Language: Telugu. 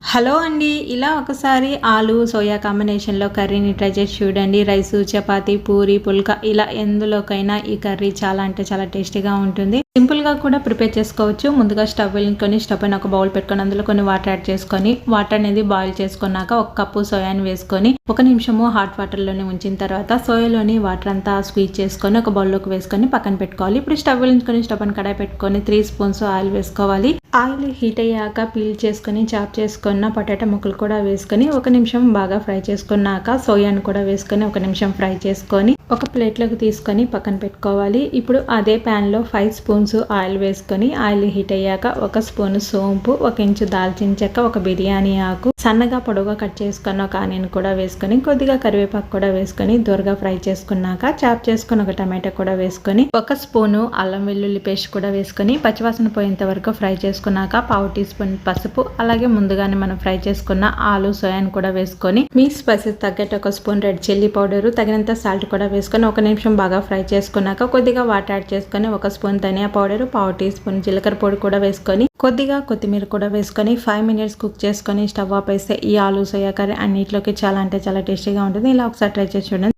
హలో అండి. ఇలా ఒకసారి ఆలు, సోయా కాంబినేషన్‌లో కర్రీని ట్రై చేసి చూడండి. రైసు, చపాతీ, పూరి, పుల్కా ఇలా ఎందులోకైనా ఈ కర్రీ చాలా అంటే చాలా టేస్టీగా ఉంటుంది. సింపుల్‌గా కూడా ప్రిపేర్ చేసుకోవచ్చు. ముందుగా స్టవ్ వెలిగించుకొని స్టవ్ పైన ఒక బౌల్ పెట్టుకొని అందులో కొన్ని వాటర్ యాడ్ చేసుకొని వాటర్ అనేది బాయిల్ చేసుకున్నాక ఒక కప్పు సోయాని వేసుకొని ఒక నిమిషము హాట్ వాటర్‌లోనే ఉంచిన తర్వాత సోయాలోని వాటర్ అంతా స్క్వీజ్ చేసుకొని ఒక బౌల్‌లోకి వేసుకొని పక్కన పెట్టుకోవాలి. ఇప్పుడు స్టవ్ వెలిగించుకొని స్టవ్ పైన కడాయి పెట్టుకొని 3 స్పూన్స్ ఆయిల్ వేసుకోవాలి. ఆయిల్ హీట్ అయ్యాక పీల్ చేసుకొని చాప్ చేసుకున్న పొటాటో ముక్కలు కూడా వేసుకొని ఒక నిమిషం బాగా ఫ్రై చేసుకున్నాక సోయాను కూడా వేసుకొని ఒక నిమిషం ఫ్రై చేసుకొని ఒక ప్లేట్లోకి తీసుకొని పక్కన పెట్టుకోవాలి. ఇప్పుడు అదే ప్యాన్లో 5 స్పూన్స్ ఆయిల్ వేసుకొని ఆయిల్ హీట్ అయ్యాక ఒక స్పూన్ సోంపు, 1 ఇంచు దాల్చిన చెక్క, ఒక బిర్యానీ ఆకు, సన్నగా పొడవుగా కట్ చేసుకున్న ఒక ఆనియన్ కూడా వేసుకొని కొద్దిగా కరివేపాకు కూడా వేసుకొని దూరగా ఫ్రై చేసుకున్నాక చాప్ చేసుకుని ఒక టమాటో కూడా వేసుకొని ఒక స్పూను అల్లం వెల్లుల్లి పేస్ట్ కూడా వేసుకొని పచ్చివాసన పోయేంత వరకు ఫ్రై చేసుకున్నాక పావు టీ స్పూన్ పసుపు, అలాగే ముందుగానే మనం ఫ్రై చేసుకున్న ఆలు సోయాను కూడా వేసుకొని మీ స్పైసెస్ తగ్గట్టు ఒక స్పూన్ రెడ్ చిల్లీ పౌడరు, తగినంత సాల్ట్ కూడా వేసుకొని ఒక నిమిషం బాగా ఫ్రై చేసుకున్నాక కొద్దిగా వాటర్ యాడ్ చేసుకొని ఒక స్పూన్ ధనియా పౌడరు, పావు టీ స్పూన్ జీలకర్ర పొడి కూడా వేసుకొని కొద్దిగా కొత్తిమీర కూడా వేసుకొని 5 మినిట్స్ కుక్ చేసుకొని స్టవ్ ఆపేస్తే ఈ ఆలు సోయా కర్రీ అన్నిట్లోకి చాలా అంటే చాలా టేస్టీగా ఉంటుంది. ఇలా ఒకసారి ట్రై చేసి చూడండి.